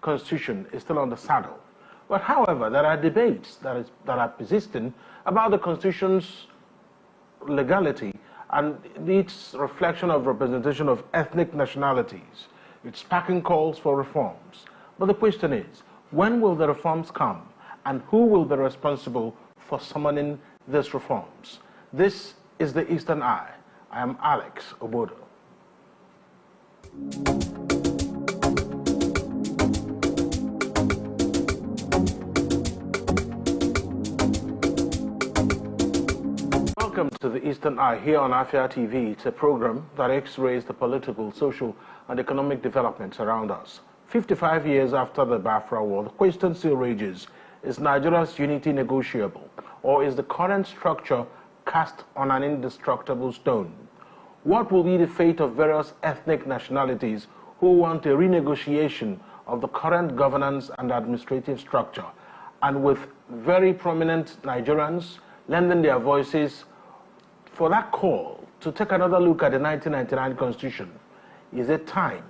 Constitution is still on the saddle. But however, there are debates that are persisting about the Constitution's legality and its reflection of representation of ethnic nationalities. It's sparking calls for reforms. But the question is, when will the reforms come, and who will be responsible for summoning these reforms? This is the Eastern Eye. I am Alex Obodo. Welcome to the Eastern Eye here on Afia TV. It's a program that x-rays the political, social, and economic developments around us. 55 years after the Biafra War, the question still rages: is Nigeria's unity negotiable, or is the current structure cast on an indestructible stone? What will be the fate of various ethnic nationalities who want a renegotiation of the current governance and administrative structure? And with very prominent Nigerians lending their voices for that call to take another look at the 1999 Constitution, is it time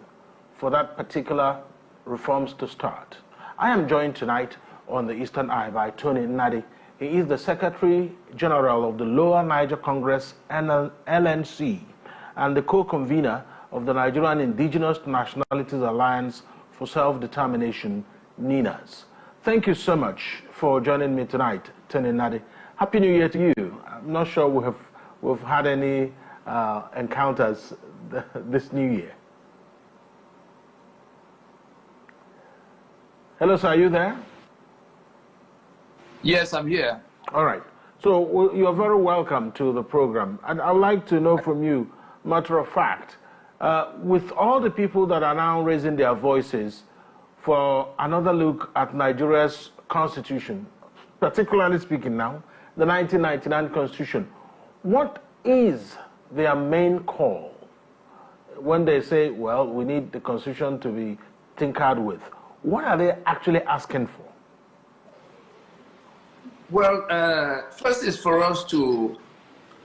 for that particular reforms to start? I am joined tonight on the Eastern Eye by Tony Nnadi. He is the Secretary General of the Lower Niger Congress, LNC, and the co-convener of the Nigerian Indigenous Nationalities Alliance for Self-Determination, NINAS. Thank you so much for joining me tonight, Tony Nnadi. Happy New Year to you. I'm not sure we've had any encounters this New Year. Hello, sir, are you there? Yes, I'm here. All right. So you're very welcome to the program. And I'd like to know from you, matter of fact, with all the people that are now raising their voices for another look at Nigeria's constitution, particularly speaking now, the 1999 Constitution, what is their main call when they say, well, we need the Constitution to be tinkered with? What are they actually asking for? Well, first is for us to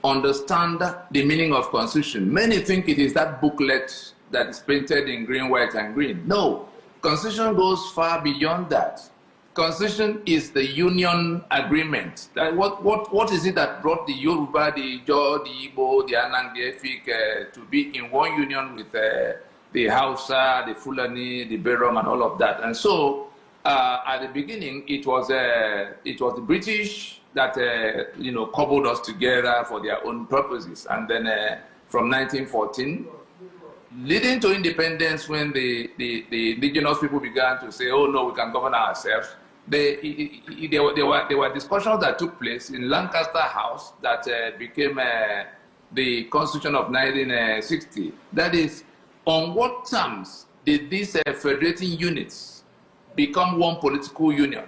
understand the meaning of Constitution. Many think it is that booklet that is printed in green, white, and green. No, Constitution goes far beyond that. Constitution is the union agreement. What is it that brought the Yoruba, the Ijaw, the Igbo, the Anang, the Efik to be in one union with the Hausa, the Fulani, the Berom, and all of that? And so, at the beginning, it was the British that cobbled us together for their own purposes. And then from 1914, leading to independence, when the indigenous people began to say, "Oh no, we can govern ourselves," there were discussions that took place in Lancaster House that became the Constitution of 1960. That is, on what terms did these federating units become one political union?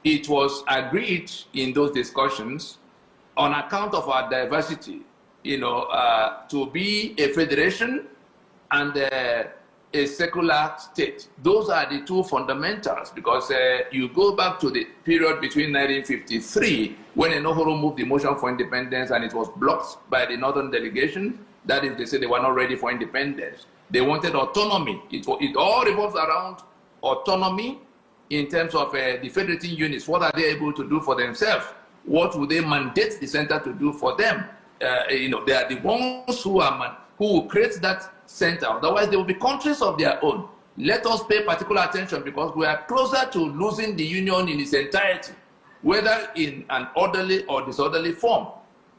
It was agreed in those discussions, on account of our diversity, to be a federation and a secular state. Those are the two fundamentals, because you go back to the period between 1953, when Enohoro moved the motion for independence and it was blocked by the northern delegation. That is, they said they were not ready for independence. They wanted autonomy. It all revolves around autonomy in terms of the federating units. What are they able to do for themselves? What would they mandate the center to do for them? They are the ones who will create that center. Otherwise, they will be countries of their own. Let us pay particular attention, because we are closer to losing the union in its entirety, whether in an orderly or disorderly form.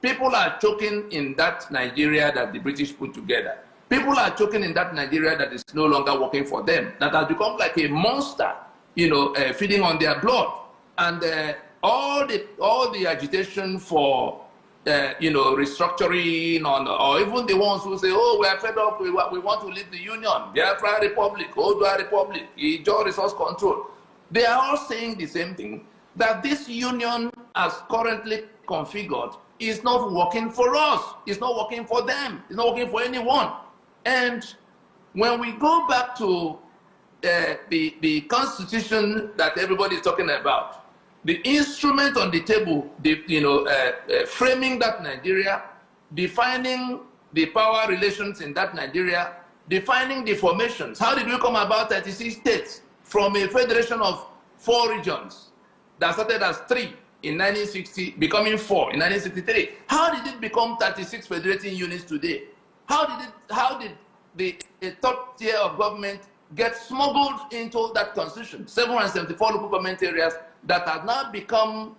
People are choking in that Nigeria that the British put together. People are choking in that Nigeria that is no longer working for them, that has become like a monster, feeding on their blood. And all the agitation for restructuring, or even the ones who say, "Oh, we are fed up, we want to leave the union, Biafra Republic, Odua Republic, Ijaw resource control," they are all saying the same thing, that this union, as currently configured, is not working for us. It's not working for them. It's not working for anyone. And when we go back to the Constitution that everybody is talking about, the instrument on the table, framing that Nigeria, defining the power relations in that Nigeria, defining the formations. How did we come about 36 states? from a federation of 4 regions that started as 3 in 1960, becoming 4 in 1963. How did it become 36 federating units today? How did the top tier of government get smuggled into that constitution? 774 local government areas that have now become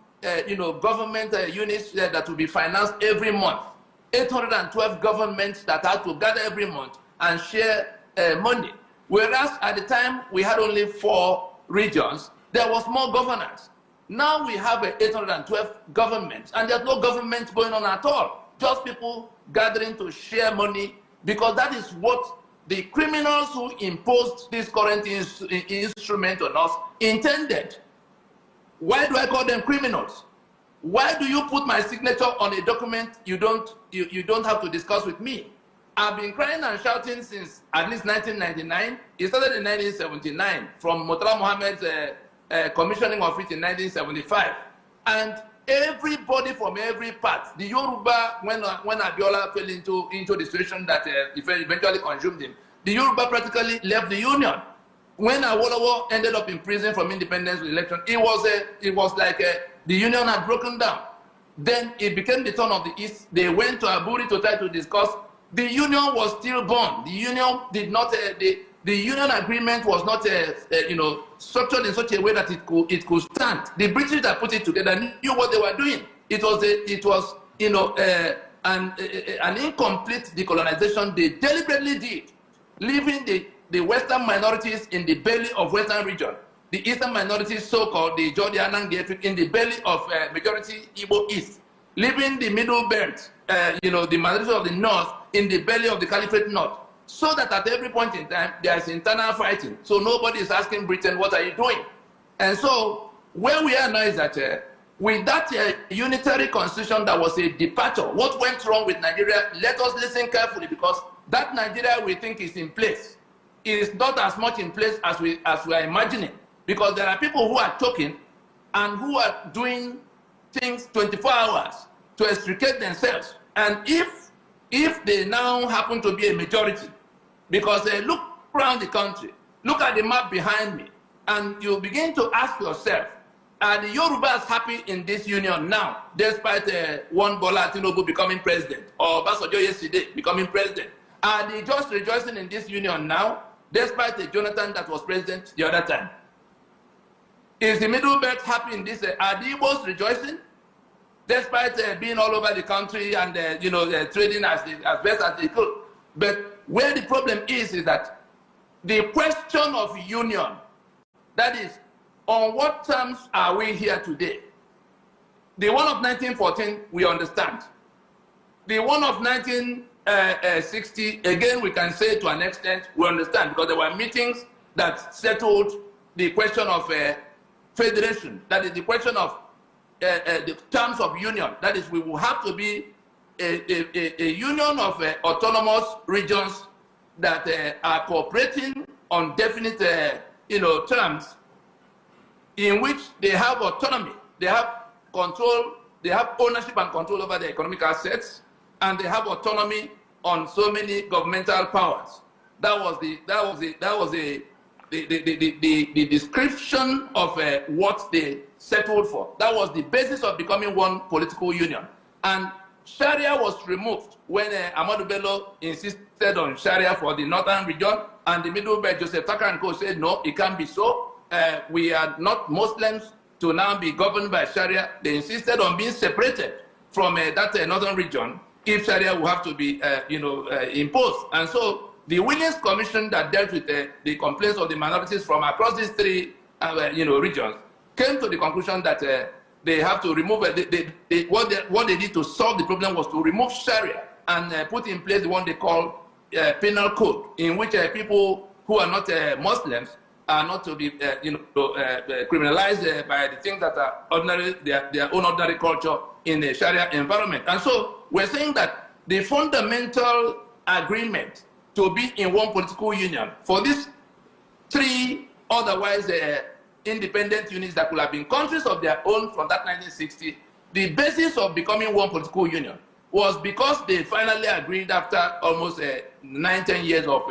government units that will be financed every month. 812 governments that had to gather every month and share money. Whereas at the time we had only 4 regions, there was more governance. Now we have 812 governments, and there's no government going on at all. Just people gathering to share money, because that is what the criminals who imposed this current instrument on us intended. Why do I call them criminals? Why do you put my signature on a document you don't have to discuss with me? I've been crying and shouting since at least 1999. It started in 1979 from Murtala Mohammed's commissioning of it in 1975. And everybody from every part, the Yoruba, when Abiola fell into the situation that eventually consumed him, the Yoruba practically left the union. When Awolowo ended up in prison from independence with election, it was like the union had broken down. Then it became the turn of the East. They went to Aburi to try to discuss. The union was still born. The union did not. The union agreement was not, structured in such a way that it could stand. The British that put it together knew what they were doing. It was an incomplete decolonization they deliberately did, leaving the Western minorities in the belly of Western region, the Eastern minorities, so-called the Jordan and the in the belly of majority Igbo East, leaving the Middle Belt, the majority of the North in the belly of the Caliphate North. So that at every point in time, there is internal fighting. So nobody is asking Britain, what are you doing? And so where we are now is that with that unitary constitution that was a departure, what went wrong with Nigeria, let us listen carefully, because that Nigeria we think is in place is not as much in place as we are imagining. Because there are people who are talking and who are doing things 24 hours to extricate themselves. And if they now happen to be a majority, because look around the country, look at the map behind me, and you begin to ask yourself, are the Yorubas happy in this union now, despite one Bola Tinubu becoming president, or Basojo yesterday becoming president? Are they just rejoicing in this union now, despite the Jonathan that was president the other time? Is the Middle Belt happy in this? Are the Igbos rejoicing, despite being all over the country and trading as best as they could? But where the problem is that the question of union, that is, on what terms are we here today? The one of 1914, we understand. The one of 1960, again, we can say to an extent, we understand, because there were meetings that settled the question of federation, that is the question of the terms of union, that is, we will have to be a union of autonomous regions that are cooperating on definite terms, in which they have autonomy, they have control, they have ownership and control over their economic assets, and they have autonomy on so many governmental powers. That was the description of what they settled for. That was the basis of becoming one political union. And Sharia was removed when Ahmadu Bello insisted on Sharia for the northern region, and the Middle Belt, Joseph Tucker and co. said, no, it can't be so. We are not Muslims to now be governed by Sharia. They insisted on being separated from that northern region if Sharia will have to be imposed. And so the Williams Commission that dealt with the complaints of the minorities from across these 3 regions came to the conclusion that they have to remove what they did to solve the problem was to remove Sharia and put in place the one they call penal code, in which people who are not Muslims are not to be criminalized by the things that are ordinary, their own ordinary culture in the Sharia environment. And so we're saying that the fundamental agreement to be in one political union for these 3 otherwise independent units that could have been countries of their own from that 1960, the basis of becoming one political union was because they finally agreed after almost 9-10 years of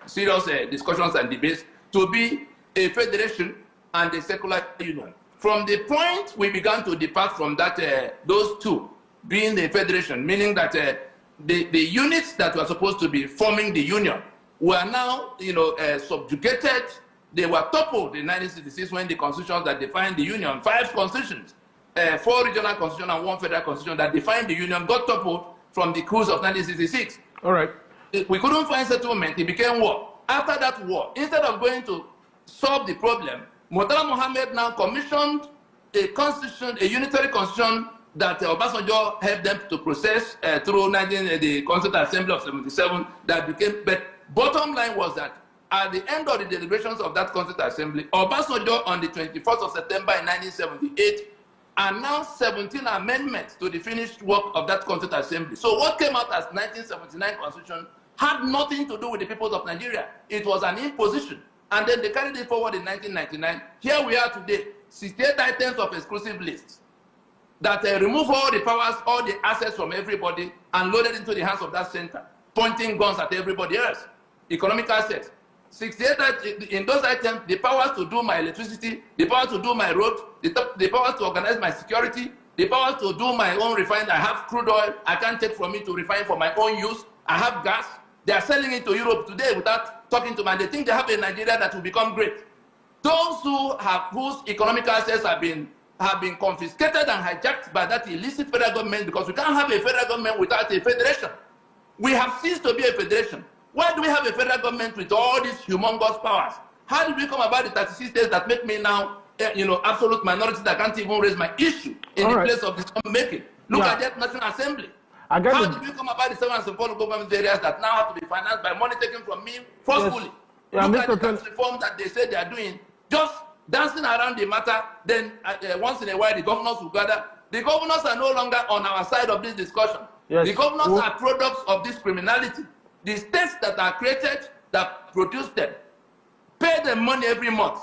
serious discussions and debates to be a federation and a secular union. From the point we began to depart from that, those two being a federation, meaning that the units that were supposed to be forming the union were now, subjugated. They were toppled in 1966 when the constitutions that defined the union, 5 constitutions, 4 regional constitutions and 1 federal constitution that defined the union, got toppled from the coups of 1966. All right. We couldn't find settlement. It became war. After that war, instead of going to solve the problem, Murtala Mohammed now commissioned a constitution, a unitary constitution that Obasanjo helped them to process through the Constituent Assembly of 77 that became, but bottom line was that at the end of the deliberations of that Constituent Assembly, Obasanjo on the 21st of September in 1978 announced 17 amendments to the finished work of that Constituent Assembly. So what came out as 1979 Constitution had nothing to do with the peoples of Nigeria. It was an imposition. And then they carried it forward in 1999. Here we are today, 68 items of exclusive lists that remove all the powers, all the assets from everybody and loaded into the hands of that center, pointing guns at everybody else. Economic assets. 68 in those items, the powers to do my electricity, the power to do my road, the power to organize my security, the power to do my own refining. I have crude oil. I can't take from it to refine for my own use. I have gas. They are selling it to Europe today without talking to me. And they think they have a Nigeria that will become great. Those whose economic assets have been confiscated and hijacked by that illicit federal government, because we can't have a federal government without a federation. We have ceased to be a federation. Why do we have a federal government with all these humongous powers? How did we come about the 36 states that make me now, absolute minority that can't even raise my issue in the place of decision making? Look at that National Assembly. How did we come about the 7 and 4 local government areas that now have to be financed by money taken from me forcefully? Look at the tax reform that they say they are doing, just dancing around the matter. Then once in a while, the governors will gather. The governors are no longer on our side of this discussion. The governors are products of this criminality. The states that are created, that produce them, pay them money every month.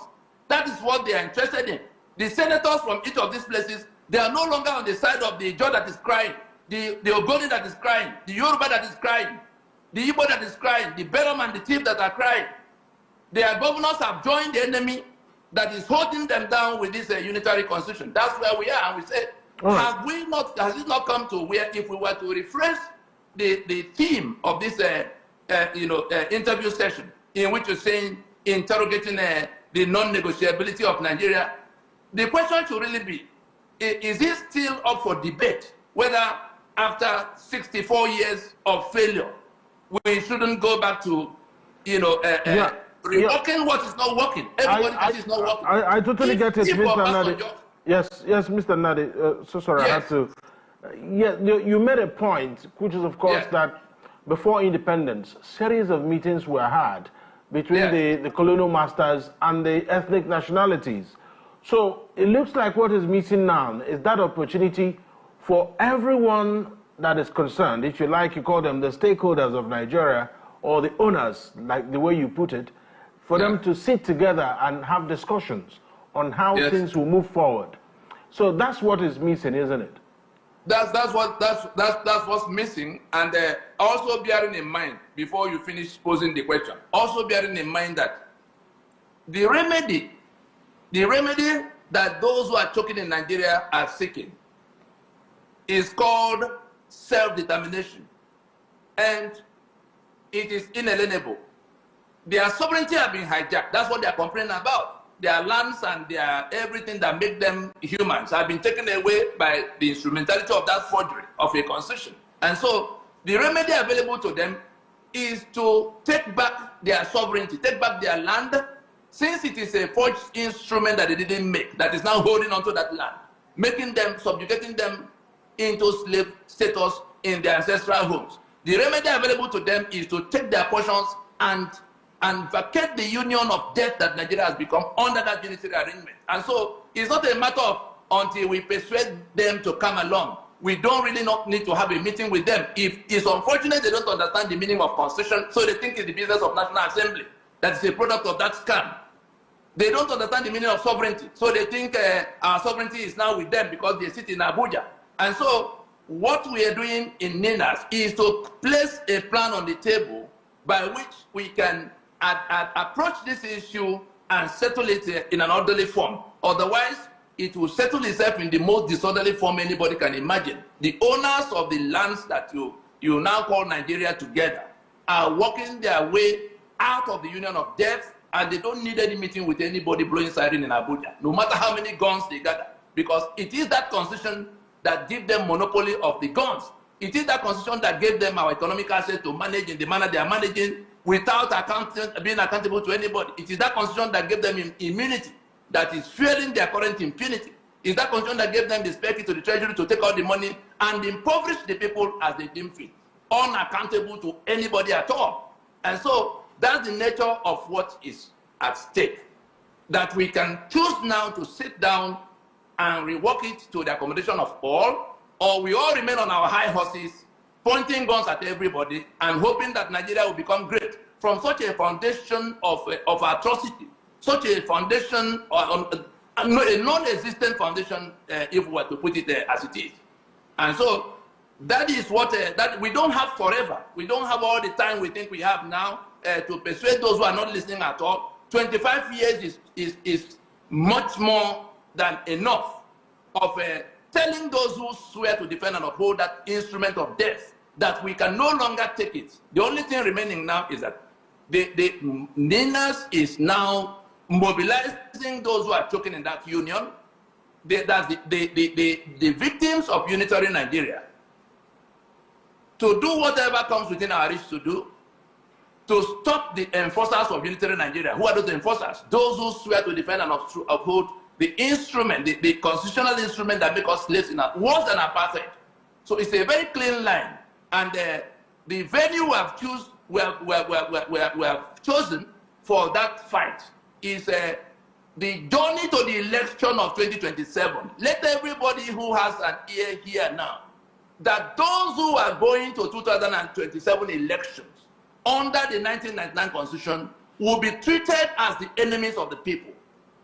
That is what they are interested in. The senators from each of these places, they are no longer on the side of the Ijaw that is crying, the Ogoni that is crying, the Yoruba that is crying, the Igbo that is crying, the Beram and the Tiv that are crying. Their governors have joined the enemy that is holding them down with this unitary constitution. That's where we are, and we say, has it not come to where if we were to rephrase the theme of this interview session, in which you're saying, interrogating the non-negotiability of Nigeria, the question should really be, is it still up for debate whether after 64 years of failure, we shouldn't go back to, reworking what is not working? Everybody is not working. I totally get it, Mr. Nadi. Yes, Mr. Nadi. So sorry, I had to. You made a point, which is, of course, that before independence, series of meetings were had between the colonial masters and the ethnic nationalities. So it looks like what is missing now is that opportunity for everyone that is concerned, if you like, you call them the stakeholders of Nigeria, or the owners, like the way you put it, for them to sit together and have discussions on how things will move forward. So that's what is missing, isn't it? That's what's missing. And also bearing in mind, before you finish posing the question, also bearing in mind that the remedy that those who are choking in Nigeria are seeking is called self-determination. And it is inalienable. Their sovereignty has been hijacked. That's what they are complaining about. Their lands and their everything that make them humans have been taken away by the instrumentality of that forgery of a constitution. And so the remedy available to them is to take back their sovereignty, take back their land, since it is a forged instrument that they didn't make, that is now holding onto that land, making them, subjugating them into slave status in their ancestral homes. The remedy available to them is to take their portions and vacate the union of death that Nigeria has become under that unitary arrangement. And so it's not a matter of until we persuade them to come along. We don't really not need to have a meeting with them. If it's unfortunate they don't understand the meaning of constitution, so they think it's the business of National Assembly. That is a product of that scam. They don't understand the meaning of sovereignty, so they think our sovereignty is now with them because they sit in Abuja. And so what we are doing in NINAS is to place a plan on the table by which we can approach this issue and settle it in an orderly form. Otherwise, it will settle itself in the most disorderly form anybody can imagine. The owners of the lands that you now call Nigeria together are working their way out of the union of death, and they don't need any meeting with anybody blowing siren in Abuja, no matter how many guns they gather, because it is that constitution that gives them monopoly of the guns. It is that constitution that gave them our economic access to manage in the manner they are managing without being accountable to anybody. It is that constitution that gave them immunity that is fueling their current impunity. It is that constitution that gave them the spare key to the treasury to take out the money and impoverish the people as they deem fit, unaccountable to anybody at all. And so that's the nature of what is at stake. That we can choose now to sit down and rework it to the accommodation of all, or we all remain on our high horses, pointing guns at everybody and hoping that Nigeria will become great from such a foundation of atrocity, such a foundation, a non-existent foundation, if we were to put it as it is. And so that is what, that we don't have forever. We don't have all the time we think we have now to persuade those who are not listening at all. 25 years is much more than enough of telling those who swear to defend and uphold that instrument of death that we can no longer take it. The only thing remaining now is that the NINAS is now mobilizing those who are choking in that union. That's the victims of Unitary Nigeria to do whatever comes within our reach to do to stop the enforcers of Unitary Nigeria. Who are those enforcers? Those who swear to defend and uphold the instrument, the constitutional instrument that makes us slaves in worse than apartheid. So it's a very clean line. And the venue we have chosen for that fight is the journey to the election of 2027. Let everybody who has an ear hear now that those who are going to 2027 elections under the 1999 Constitution will be treated as the enemies of the people.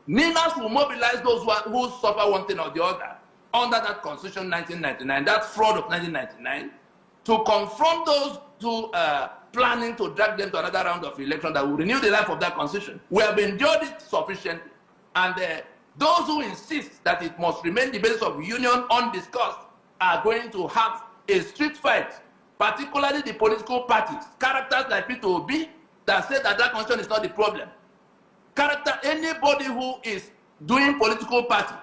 NINAS will mobilize those who suffer one thing or the other under that Constitution 1999, that fraud of 1999, to confront those who are planning to drag them to another round of election that will renew the life of that Constitution. We have endured it sufficiently. And those who insist that it must remain the basis of union undiscussed are going to have a street fight, particularly the political parties, characters like Peter Obi that say that that Constitution is not the problem. Anybody who is doing political party,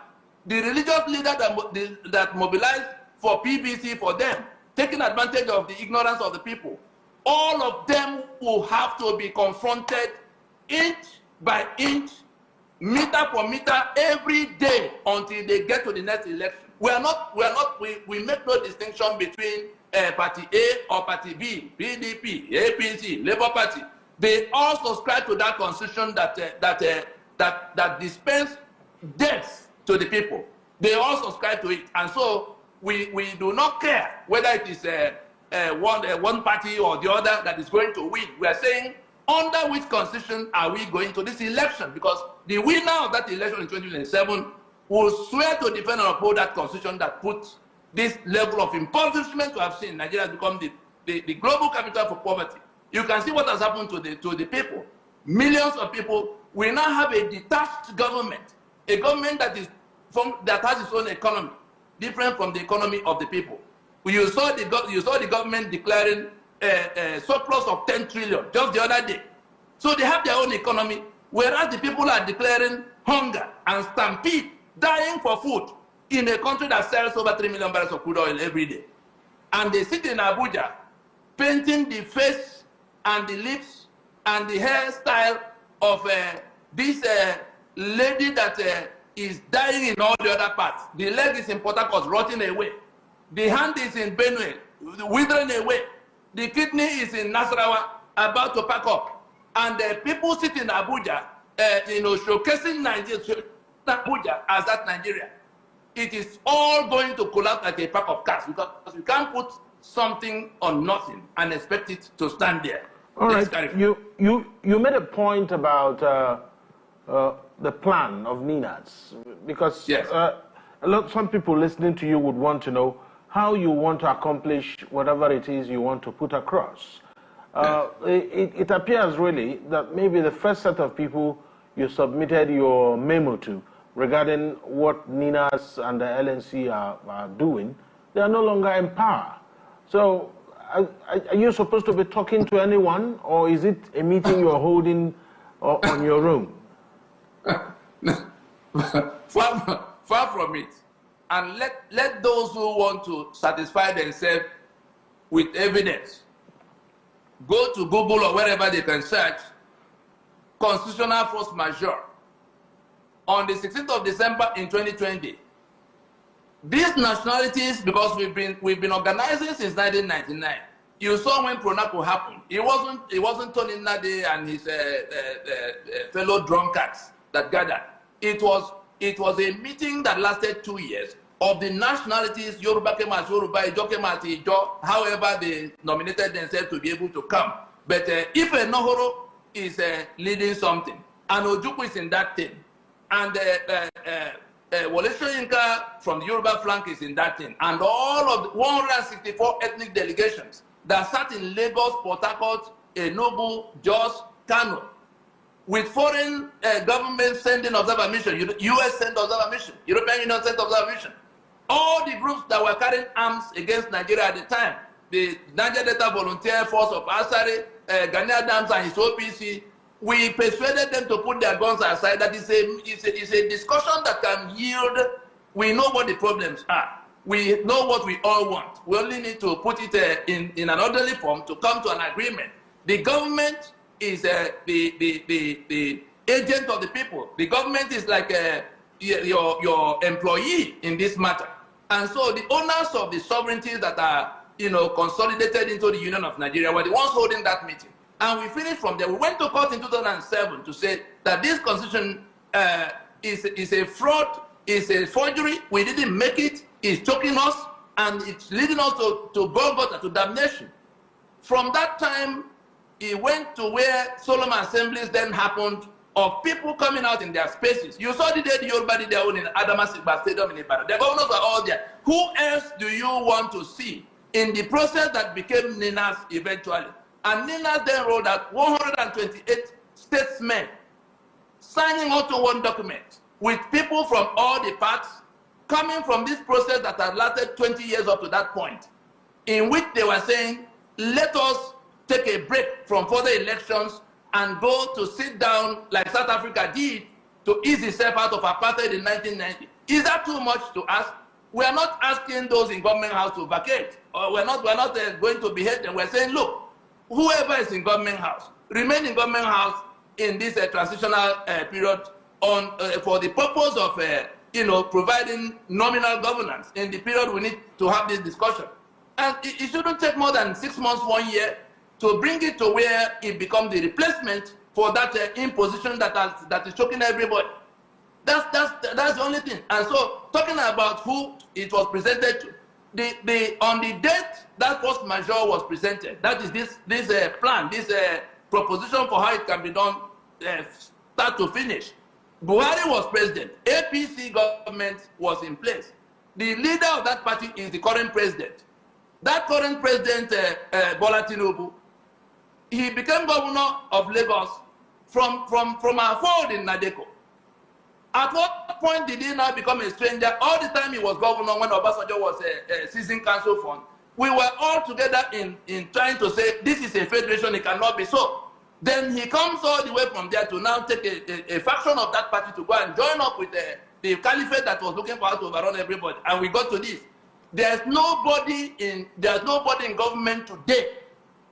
the religious leader that mobilized for PVC for them, taking advantage of the ignorance of the people, all of them will have to be confronted inch by inch, meter for meter, every day until they get to the next election. We make no distinction between Party A or Party B, PDP, APC, Labour Party. They all subscribe to that constitution that dispense death to the people. They all subscribe to it, and so we do not care whether it is one party or the other that is going to win. We are saying under which constitution are we going to this election? Because the winner of that election in 2027 will swear to defend and uphold that constitution that puts this level of impoverishment we have seen. Nigeria has become the global capital for poverty. You can see what has happened to the people. Millions of people. We now have a detached government, a government that has its own economy, different from the economy of the people. You saw the government declaring a surplus of 10 trillion just the other day. So they have their own economy, whereas the people are declaring hunger and stampede, dying for food in a country that sells over 3 million barrels of crude oil every day. And they sit in Abuja painting the face and the lips and the hairstyle of this lady that is dying in all the other parts. The leg is in Port Harcourt, rotting away. The hand is in Benue, withering away. The kidney is in Nasarawa, about to pack up. And the people sit in Abuja, showcasing Abuja as that Nigeria. It is all going to collapse like a pack of cards, because you can't put something on nothing and expect it to stand there. All right. You made a point about the plan of NINAS, because yes. Some people listening to you would want to know how you want to accomplish whatever it is you want to put across. It appears really that maybe the first set of people you submitted your memo to regarding what NINAS and the LNC are doing, they are no longer in power. So are you supposed to be talking to anyone, or is it a meeting you're holding on your own? Far from it. And let those who want to satisfy themselves with evidence go to Google or wherever they can search constitutional force majeure. On the 16th of December in 2020, these nationalities, because we've been organizing since 1999. You saw when Pronaco happened. It wasn't Tony Nade and his fellow drunkards that gathered. It was a meeting that lasted 2 years of the nationalities. Yoruba came as Yoruba, Ijo came as Ijo, however they nominated themselves to be able to come. But if a Nohoro is leading something, and Ojukwu is in that thing, and Wole Soyinka from the Yoruba flank is in that thing, and all of the 164 ethnic delegations that sat in Lagos, Port Harcourt, Enugu, Jos, Kano, with foreign governments sending observer mission, US sent observer mission, European Union sent observer mission, all the groups that were carrying arms against Nigeria at the time, the Niger Delta Volunteer Force of Asari, Ghanaian Dams and his OPC, we persuaded them to put their guns aside. That is a discussion that can yield. We know what the problems are. We know what we all want. We only need to put it in an orderly form to come to an agreement. The government is the agent of the people. The government is like your employee in this matter. And so the owners of the sovereignties that are consolidated into the Union of Nigeria were the ones holding that meeting. And we finished from there. We went to court in 2007 to say that this constitution is a fraud, is a forgery. We didn't make it. It's choking us, and it's leading us to Golgotha, to damnation. From that time, it went to where solemn assemblies then happened of people coming out in their spaces. You saw the day the Yoruba did their own in Adamasingba Stadium in Ibadan. The governors were all there. Who else do you want to see in the process that became NINAS eventually? And NINAS then wrote out 128 statesmen signing onto one document with people from all the parts coming from this process that had lasted 20 years up to that point, in which they were saying, let us take a break from further elections and go to sit down like South Africa did to ease itself out of apartheid in 1990. Is that too much to ask? We are not asking those in government house to vacate, or we're not going to behead them. We're saying, look, whoever is in government house, remain in government house in this transitional period for the purpose of providing nominal governance. In the period we need to have this discussion. And it shouldn't take more than 6 months, 1 year to bring it to where it becomes the replacement for that imposition that is choking everybody. That's the only thing. And so talking about who it was presented to, on the date that force majeure was presented, that is this plan, this proposition for how it can be done, start to finish. Buhari was president. APC government was in place. The leader of that party is the current president. That current president, Bola Tinubu, he became governor of Lagos from our fold in Nadeko. At what point did he now become a stranger? All the time he was governor when Obasanjo was seizing council fund, we were all together in trying to say this is a federation, it cannot be so. Then he comes all the way from there to now take a faction of that party to go and join up with the caliphate that was looking for how to overrun everybody. And we got to this. There's nobody in government today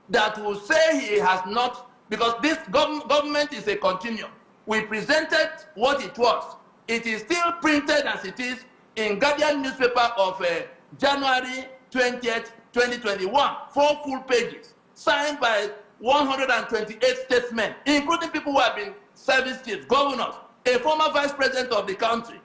that will say he has not, because this government is a continuum. We presented what it was. It is still printed as it is in Guardian newspaper of January 20th, 2021, 4 full pages, signed by 128 statesmen, including people who have been service chiefs, governors, a former vice president of the country.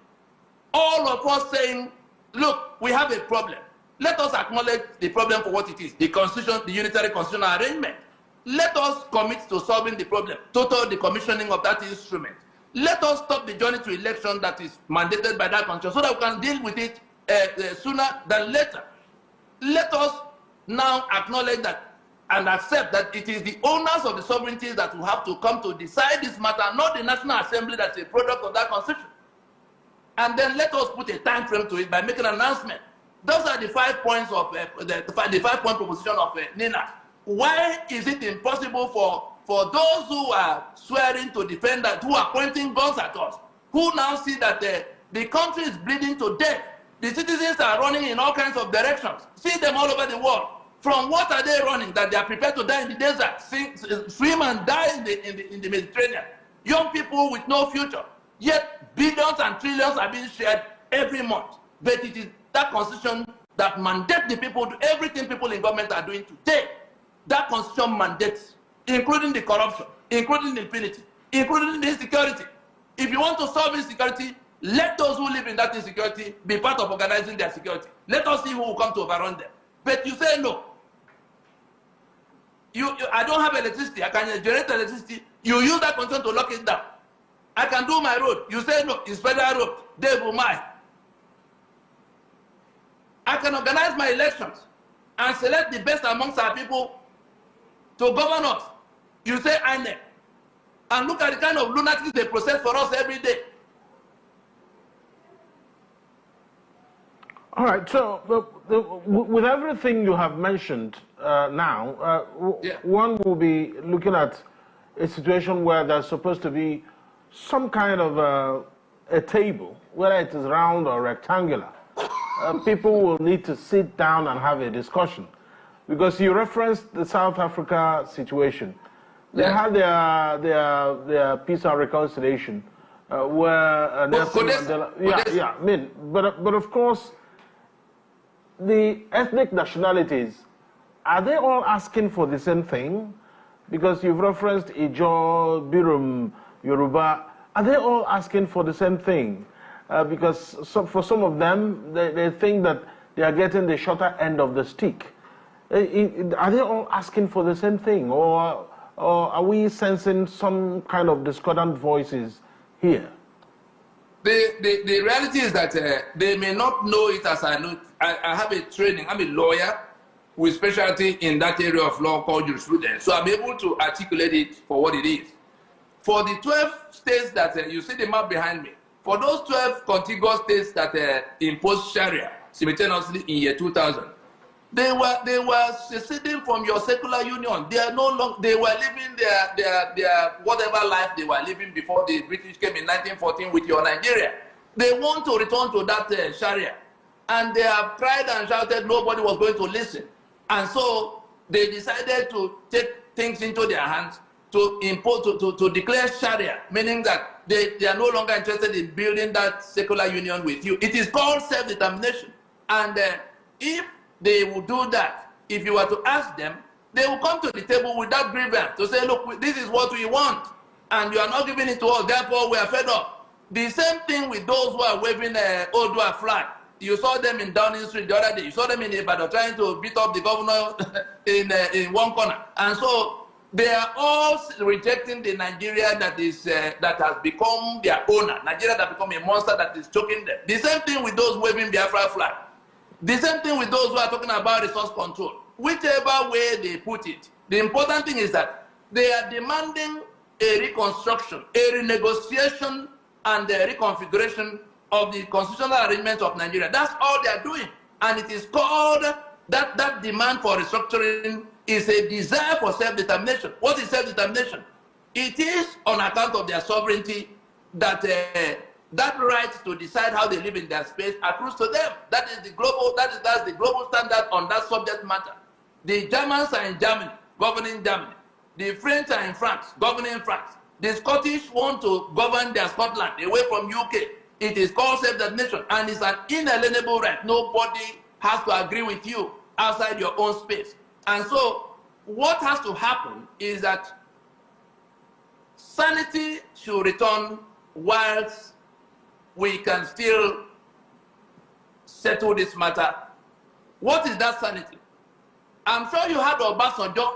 All of us saying, look, we have a problem. Let us acknowledge the problem for what it is, the constitution, the unitary constitutional arrangement. Let us commit to solving the problem, total decommissioning of that instrument. Let us stop the journey to election that is mandated by that constitution so that we can deal with it sooner than later. Let us now acknowledge that and accept that it is the owners of the sovereignty that will have to come to decide this matter, not the National Assembly that's a product of that constitution. And then let us put a time frame to it by making an announcement. Those are the 5 points of the 5-point proposition of NINAS. Why is it impossible for those who are swearing to defend that, who are pointing guns at us, who now see that the country is bleeding to death? The citizens are running in all kinds of directions. See them all over the world. From what are they running? That they are prepared to die in the desert, swim and die in the Mediterranean. Young people with no future. Yet billions and trillions are being shared every month. But it is that constitution that mandates the people to everything people in government are doing today. That constitution mandates, including the corruption, including the impunity, including the insecurity. If you want to solve insecurity, let those who live in that insecurity be part of organizing their security. Let us see who will come to overrun them. But you say no. I don't have electricity. I can generate electricity. You use that constitution to lock it down. I can do my road. You say no, it's federal road. They will mine. I can organize my elections and select the best amongst our people to govern us. You say INEC. And look at the kind of lunatics they process for us every day. All right, so with everything you have mentioned now, one will be looking at a situation where there's supposed to be some kind of a table, whether it is round or rectangular. People will need to sit down and have a discussion. Because you referenced the South Africa situation. They had their peace and reconciliation where Nelson Mandela, but of course, the ethnic nationalities, are they all asking for the same thing? Because you've referenced Ijaw, Birum, Yoruba, are they all asking for the same thing? Because for some of them, they think that they are getting the shorter end of the stick. Are they all asking for the same thing? Or are we sensing some kind of discordant voices here? The reality is that they may not know it as I know. I have a training. I'm a lawyer with specialty in that area of law called jurisprudence. So I'm able to articulate it for what it is. For the 12 states that you see the map behind me, for those 12 contiguous states that imposed Sharia simultaneously in year 2000, they were seceding from your secular union. They are no longer. They were living their whatever life they were living before the British came in 1914 with your Nigeria. They want to return to that Sharia, and they have cried and shouted. Nobody was going to listen, and so they decided to take things into their hands to impose to declare Sharia, meaning that they are no longer interested in building that secular union with you. It is called self-determination, and if they will do that, if you were to ask them, they will come to the table with that grievance to say, look, this is what we want, and you are not giving it to us, therefore we are fed up. The same thing with those who are waving Odua flag. You saw them in Downing Street the other day. You saw them in Ibadan trying to beat up the governor in one corner. And so they are all rejecting the Nigeria that has become their owner, Nigeria that become a monster that is choking them. The same thing with those waving Biafra flag. The same thing with those who are talking about resource control. Whichever way they put it, the important thing is that they are demanding a reconstruction, a renegotiation, and a reconfiguration of the constitutional arrangements of Nigeria. That's all they are doing. And it is called, that demand for restructuring is a desire for self-determination. What is self-determination? It is on account of their sovereignty that that right to decide how they live in their space accrues to them. That is the global, that's the global standard on that subject matter. The Germans are in Germany, governing Germany. The French are in France, governing France. The Scottish want to govern their Scotland away from UK. It is called self-determination, and it's an inalienable right. Nobody has to agree with you outside your own space. And so what has to happen is that sanity should return whilst we can still settle this matter. What is that sanity? I'm sure you heard of Obasanjo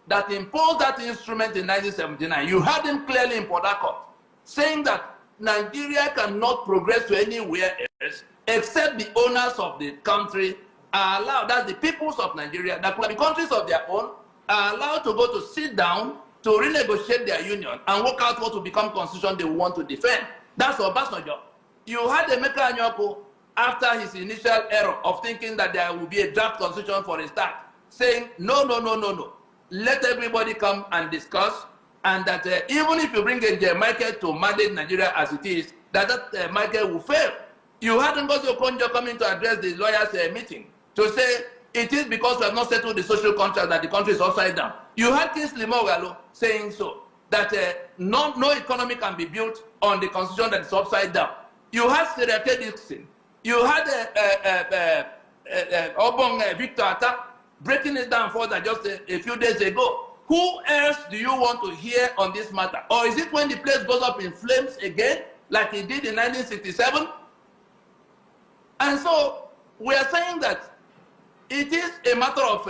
that imposed that instrument in 1979. You heard him clearly in Port Harcourt saying that Nigeria cannot progress to anywhere else except the owners of the country are allowed, that's the peoples of Nigeria, that could be countries of their own, are allowed to go to sit down to renegotiate their union and work out what will become constitution they want to defend. That's Obasanjo. You had Emeka Anyoko after his initial error of thinking that there will be a draft constitution for a start, saying, no, no, no, no, no. Let everybody come and discuss, and that even if you bring a Michael to manage Nigeria as it is, that Michael will fail. You had Ngozi Okonjo coming to address the lawyers' meeting to say it is because we have not settled the social contract that the country is upside down. You had Kingsley Moghalu saying so, that no economy can be built on the constitution that is upside down. You had Sarah K. Dixon. You had Obong Victor Atta breaking it down further just a few days ago. Who else do you want to hear on this matter? Or is it when the place goes up in flames again, like it did in 1967? And so we are saying that it is a matter of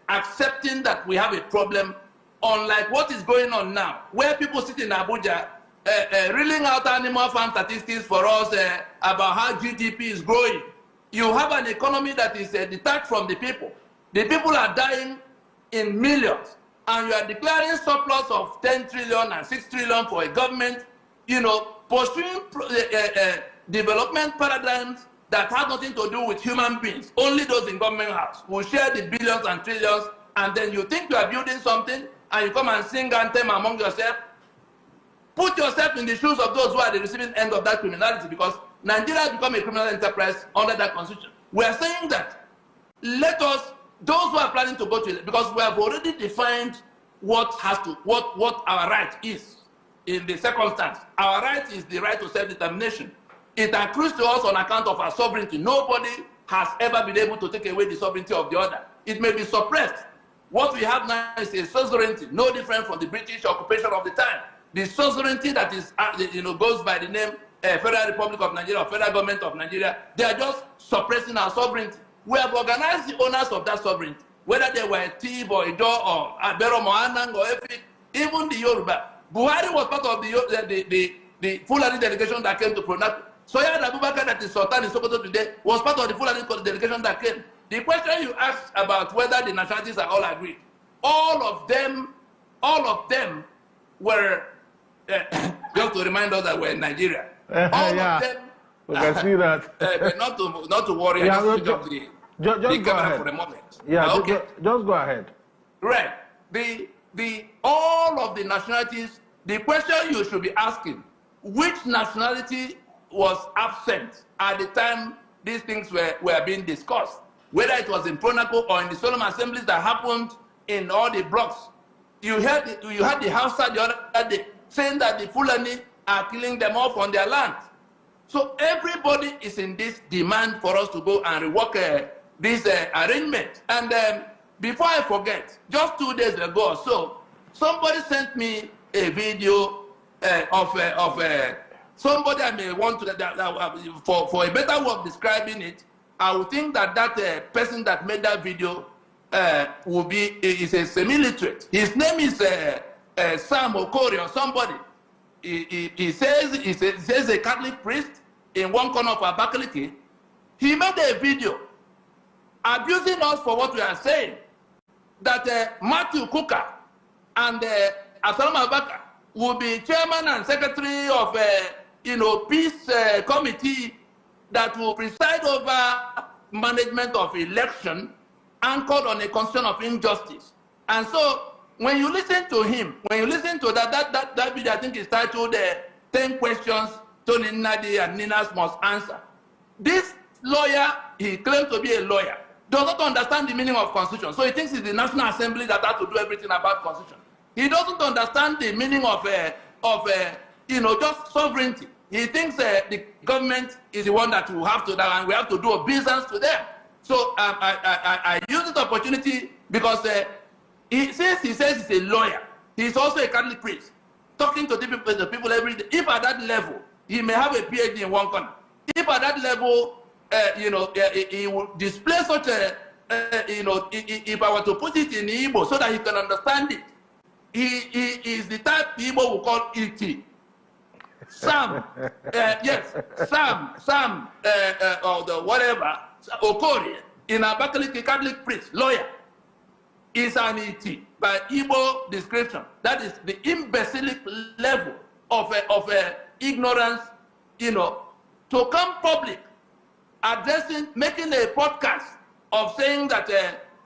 accepting that we have a problem, unlike what is going on now, where people sit in Abuja reeling out animal farm statistics for us about how GDP is growing. You have an economy that is detached from the people. The people are dying in millions, and you are declaring surplus of 10 trillion and 6 trillion for a government, you know, pursuing development paradigms that have nothing to do with human beings. Only those in government house will share the billions and trillions, and then you think you are building something, and you come and sing anthem among yourself. Put yourself in the shoes of those who are the receiving end of that criminality, because Nigeria has become a criminal enterprise under that constitution. We are saying that let us, those who are planning to go to it, because we have already defined what our right is in the circumstance. Our right is the right to self-determination. It accrues to us on account of our sovereignty. Nobody has ever been able to take away the sovereignty of the other. It may be suppressed. What we have now is a suzerainty, no different from the British occupation of the time. The suzerainty that is, goes by the name Federal Republic of Nigeria or Federal Government of Nigeria, they are just suppressing our sovereignty. We have organized the owners of that sovereignty, whether they were Tiv or Ido or Abero Mohanang or Efik, even the Yoruba. Buhari was part of the Fulani delegation that came to Pronaco. Soya Abubakar, that is Sultan in Sokoto today, was part of the Fulani delegation that came. The question you asked about whether the nationalities are all agreed, all of them were, just to remind us that we're in Nigeria, all of them, we can see that. not to worry, yeah, just go ahead for a moment. Yeah, okay. Just go ahead. Right. All of the nationalities, the question you should be asking, which nationality was absent at the time these things were being discussed, whether it was in Pronaco or in the solemn assemblies that happened in all the blocks. You had the Hausa the other day saying that the Fulani are killing them off on their land. So everybody is in this demand for us to go and rework this arrangement. And before I forget, just 2 days ago or so, somebody sent me a video of somebody I may want to, for a better way of describing it, I would think that person that made that video is a semi-literate. His name is Sam Okori or somebody. He says a Catholic priest in one corner of Abakaliki. He made a video abusing us for what we are saying, that Matthew Kuka and Asalam Abaka will be chairman and secretary of peace committee that will preside over management of election anchored on a constitution of injustice. And so when you listen to him, when you listen to that video, I think it's titled 10 Questions Tony Nadi and NINAS Must Answer. This lawyer, he claims to be a lawyer, does not understand the meaning of constitution. So he thinks it's the National Assembly that has to do everything about constitution. He doesn't understand the meaning of just sovereignty. He thinks the government is the one that will have to, and we have to do obeisance to them. So I use this opportunity because since he says he's a lawyer, he's also a Catholic priest, talking to the people every day. If at that level, he may have a PhD in one corner. If at that level, he will display such a, if I were to put it in Igbo so that he can understand it, he is the type Igbo will call E.T. Sam, Sam, or the whatever, Okori, in Abakaliki Catholic priest, lawyer. is an ET by Igbo description. That is the imbecilic level of ignorance, you know, to come public, addressing, making a podcast of saying that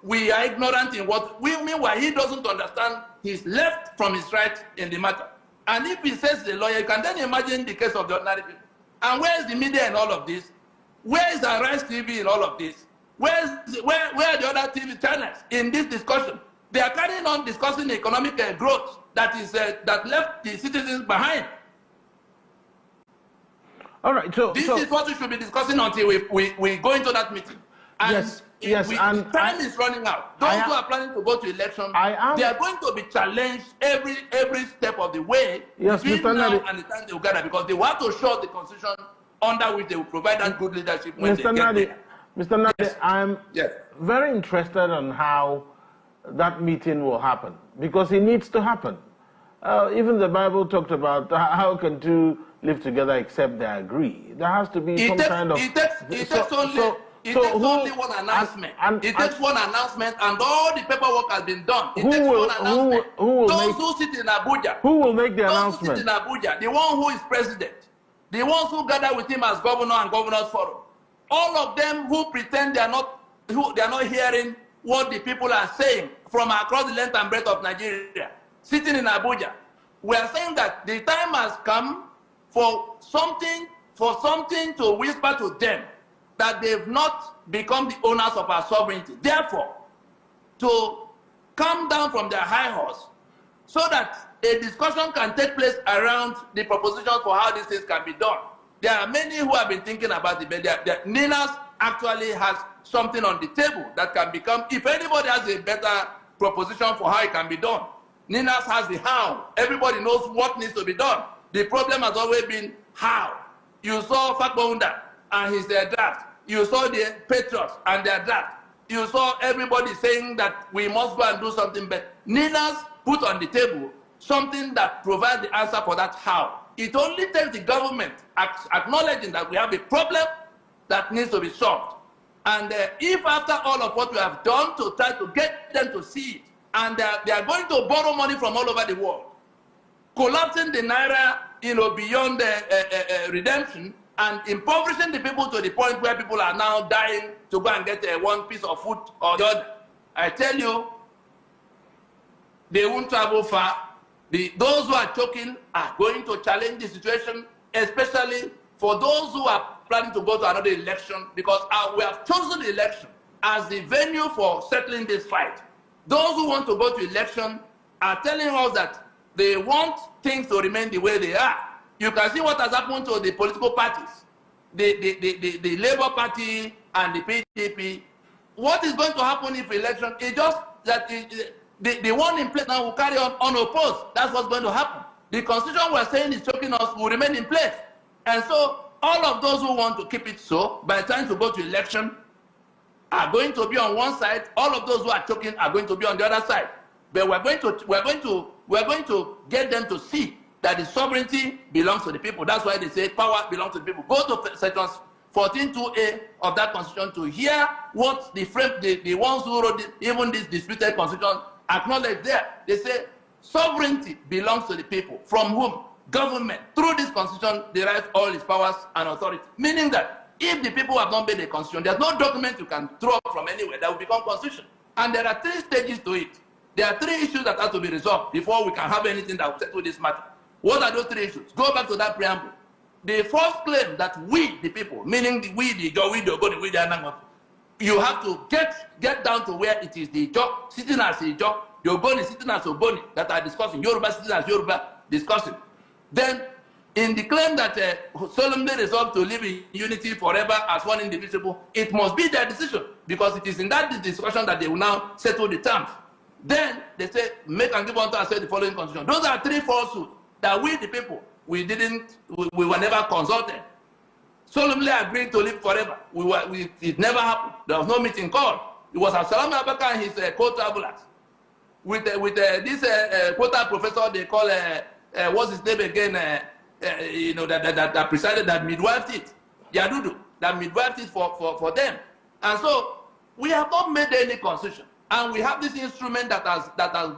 we are ignorant in what we mean, why he doesn't understand his left from his right in the matter. And if he says the lawyer, you can then imagine the case of the ordinary people. And where is the media in all of this? Where is Arise TV in all of this? Where are the other TV channels in this discussion? They are carrying on discussing economic growth that is that left the citizens behind. All right, so this is what we should be discussing until we go into that meeting. And and time is running out. Those who are planning to go to election, they are going to be challenged every step of the way. Yes, Mr. Now and the time they will gather, because they want to show the constitution under which they will provide that good leadership when they get there. Mr. Nadi, I'm very interested in how that meeting will happen, because it needs to happen. Even the Bible talked about how can two live together except they agree. There has to be some kind of... It takes only one announcement. It takes one announcement, and all the paperwork has been done. It takes one announcement. Those who sit in Abuja. Who will make the announcement? Those who sit in Abuja, the one who is president, the ones who gather with him as governor and governor's forum, all of them who pretend they are not hearing what the people are saying from across the length and breadth of Nigeria, sitting in Abuja. We are saying that the time has come for something to whisper to them that they've not become the owners of our sovereignty. Therefore, to come down from their high horse so that a discussion can take place around the propositions for how these things can be done. There are many who have been thinking about it, but NINAS actually has something on the table that can become, if anybody has a better proposition for how it can be done, NINAS has the how. Everybody knows what needs to be done. The problem has always been how. You saw Fakbounda and his draft. You saw the Patriots and their draft. You saw everybody saying that we must go and do something, but NINAS put on the table something that provides the answer for that how. It only takes the government acknowledging that we have a problem that needs to be solved. And if after all of what we have done to try to get them to see it, and they are going to borrow money from all over the world, collapsing the naira, beyond redemption, and impoverishing the people to the point where people are now dying to go and get one piece of food or the other, I tell you, they won't travel far. Those who are choking are going to challenge the situation, especially for those who are planning to go to another election, because we have chosen the election as the venue for settling this fight. Those who want to go to election are telling us that they want things to remain the way they are. You can see what has happened to the political parties, the Labour Party and the PDP. What is going to happen if election is just that the one in place now will carry on unopposed. That's what's going to happen. The constitution we're saying is choking us will remain in place. And so all of those who want to keep it so, by trying to go to election, are going to be on one side. All of those who are choking are going to be on the other side. But we're going to get them to see that the sovereignty belongs to the people. That's why they say power belongs to the people. Go to sections 14(2)(a) of that constitution to hear what the ones who wrote even this disputed constitution acknowledge there. They say sovereignty belongs to the people, from whom government, through this constitution, derives all its powers and authority. Meaning that if the people have not made a constitution, there's no document you can throw up from anywhere that will become constitution. And there are 3 stages to it. There are 3 issues that have to be resolved before we can have anything that will settle this matter. What are those 3 issues? Go back to that preamble. The first claim that we, the people, meaning you have to get down to where it is the job, sitting as a job, the Ogoni sitting as Ogoni, that are discussing, Yoruba sitting as Yoruba discussing. Then, in the claim that solemnly resolved to live in unity forever as one indivisible, it must be their decision, because it is in that discussion that they will now settle the terms. Then they say, make and give unto us the following constitution. Those are 3 falsehoods that we, the people, we were never consulted. Solemnly agreed to live forever. It never happened. There was no meeting called. It was Absalom Abaka and his co-travelers. With this quota professor they call, what's his name again, that presided, that midwifed it, Yadudu, that midwifed it for them. And so we have not made any constitution. And we have this instrument that has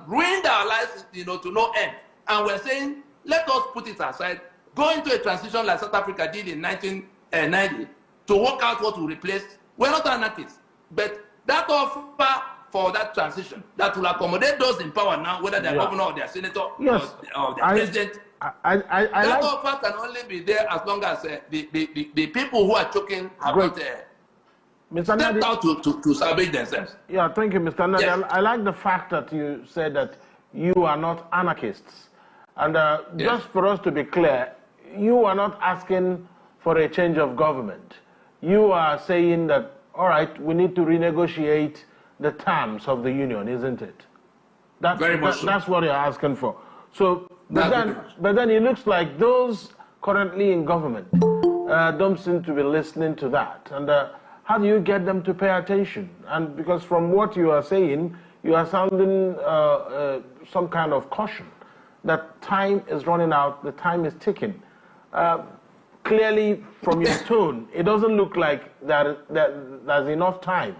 ruined our lives, to no end. And we're saying, let us put it aside, go into a transition like South Africa did in 1990 to work out what will replace. We're not anarchists, but that offer for that transition that will accommodate those in power now, whether they're governor or they're senator or their president. That offer can only be there as long as the people who are choking have not stepped out to salvage themselves. Yeah, thank you, Mr. Nadi. Yes. I like the fact that you said that you are not anarchists. And just for us to be clear, you are not asking for a change of government. You are saying that, all right, we need to renegotiate the terms of the union, isn't it? Very much so. That's what you're asking for. So, but then it looks like those currently in government don't seem to be listening to that. And how do you get them to pay attention? And because from what you are saying, you are sounding some kind of caution that time is running out, the time is ticking. Clearly, from your tone, it doesn't look like there's enough time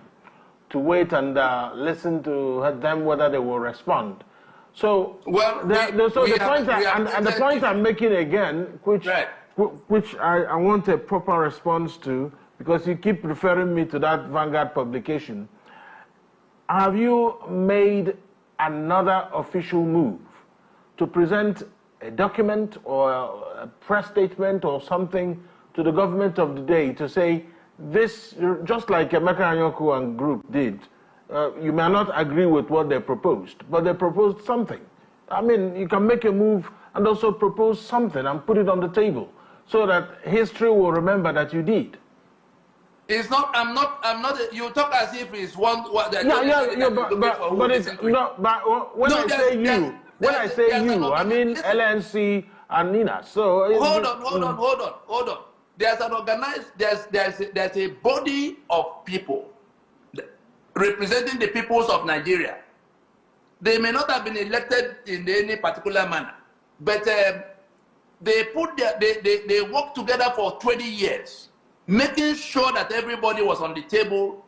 to wait and listen to them whether they will respond. So, the point I'm making again, which I want a proper response to, because you keep referring me to that Vanguard publication. Have you made another official move to present a document or a press statement or something to the government of the day to say, this, just like Emeka Anyoku and group did, you may not agree with what they proposed, but they proposed something. I mean, you can make a move and also propose something and put it on the table so that history will remember that you did. It's not, I'm not, you talk as if it's one, but it's, but when I say you, I mean LNC and NINAS. So hold on. There's an organized, there's a body of people representing the peoples of Nigeria. They may not have been elected in any particular manner, but they worked together for 20 years, making sure that everybody was on the table.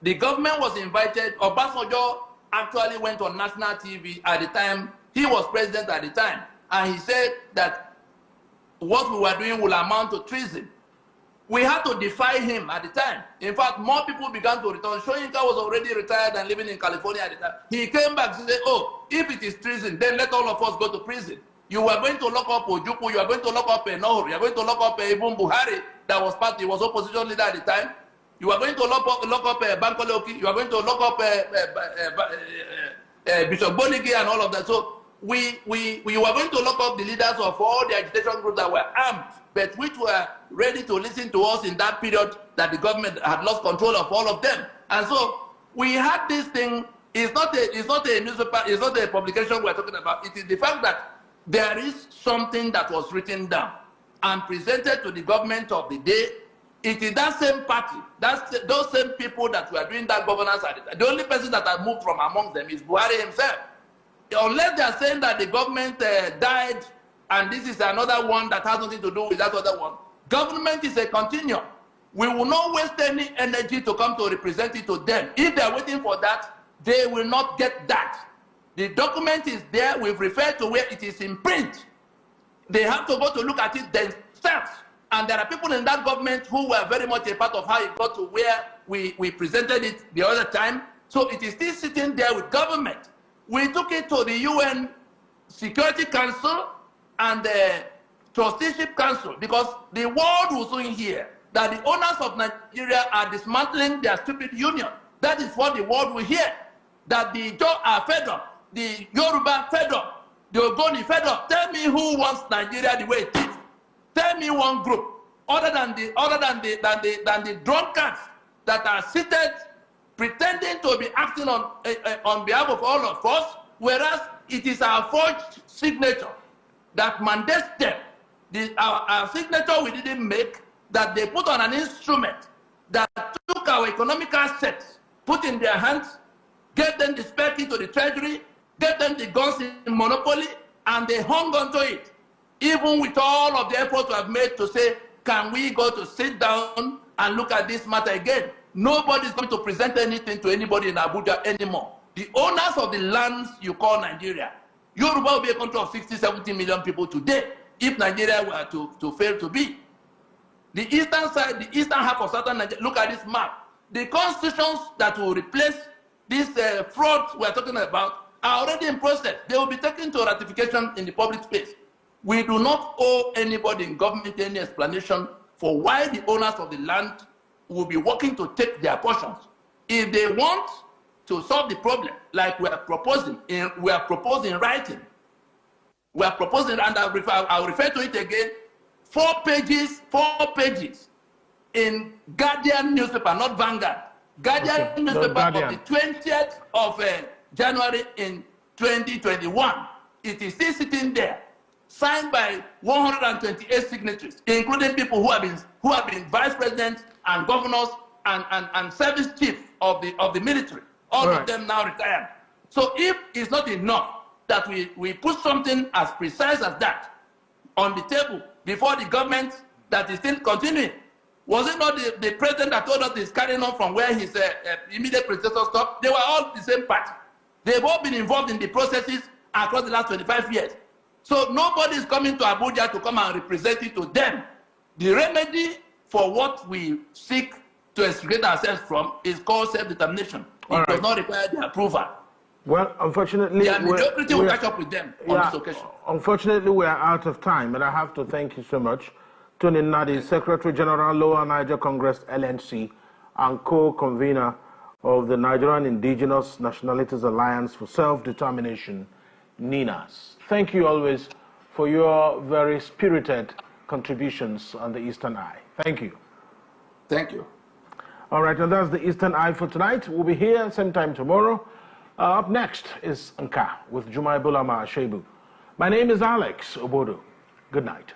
The government was invited. Obasanjo actually went on national TV at the time. He was president at the time, and he said that what we were doing will amount to treason. We had to defy him at the time. In fact, more people began to return. Soyinka was already retired and living in California at the time. He came back and said, oh, if it is treason, then let all of us go to prison. You are going to lock up Ojukwu, you are going to lock up Nohru, you are going to lock up Ibn Buhari, that was he was opposition leader at the time. You are going to lock up Bankole Oki, you are going to lock up Bishop Bonigi and all of that. So we were going to lock up the leaders of all the agitation groups that were armed, but which were ready to listen to us in that period that the government had lost control of all of them. And so we had this thing. It's not a newspaper, it's not a publication we're talking about. It is the fact that there is something that was written down and presented to the government of the day. It is that same party, those same people that were doing that governance. The only person that has moved from among them is Buhari himself. Unless they are saying that the government died and this is another one that has nothing to do with that other one. Government is a continuum. We will not waste any energy to come to represent it to them. If they are waiting for that, they will not get that. The document is there. We've referred to where it is in print. They have to go to look at it themselves. And there are people in that government who were very much a part of how it got to where we presented it the other time. So it is still sitting there with government. We took it to the UN Security Council and the Trusteeship Council because the world will soon hear that the owners of Nigeria are dismantling their stupid union. That is what the world will hear. That the Ijaw are fed up, the Yoruba fed up, the Ogoni fed up. Tell me who wants Nigeria the way it is. Tell me one group other than the drunkards that are seated pretending to be acting on behalf of all of us, whereas it is our forged signature that mandates them. Our signature we didn't make, that they put on an instrument that took our economic assets, put in their hands, gave them the spare key to the treasury, gave them the guns in monopoly, and they hung onto it. Even with all of the efforts we have made to say, can we go to sit down and look at this matter again? Nobody is going to present anything to anybody in Abuja anymore. the owners of the lands you call Nigeria, Yoruba will be a country of 60, 70 million people today if Nigeria were to fail to be. The eastern side, the eastern half of southern Nigeria, look at this map. The constitutions that will replace this fraud we're talking about are already in process. They will be taken to ratification in the public space. We do not owe anybody in government any explanation for why the owners of the land will be working to take their portions. If they want to solve the problem, like we are proposing in writing, we are proposing, and I'll refer to it again, 4 pages in Guardian newspaper, not Vanguard. Guardian newspaper Guardian. Of the 20th of January in 2021. It is still sitting there, signed by 128 signatories, including people who have been vice presidents and governors and service chiefs of the military. All right. Of them now retired. So if it's not enough that we put something as precise as that on the table before the government that is still continuing, was it not the president that told us he's carrying on from where his immediate predecessor stopped? They were all the same party. They've all been involved in the processes across the last 25 years. So nobody is coming to Abuja to come and represent it to them. The remedy for what we seek to extricate ourselves from is called self-determination. It does not require the approval. Well, unfortunately, the mediocrity will catch up with them on this occasion. Unfortunately, we are out of time, and I have to thank you so much. Tony Nadi, Secretary General, Lower Niger Congress, LNC, and co-convener of the Nigerian Indigenous Nationalities Alliance for Self-Determination, NINAS. Thank you always for your very spirited contributions on the Eastern Eye. Thank you. Thank you. All right, and that's the Eastern Eye for tonight. We'll be here same time tomorrow. Up next is Nka with Jumai Bulama Shebu. My name is Alex Obodo. Good night.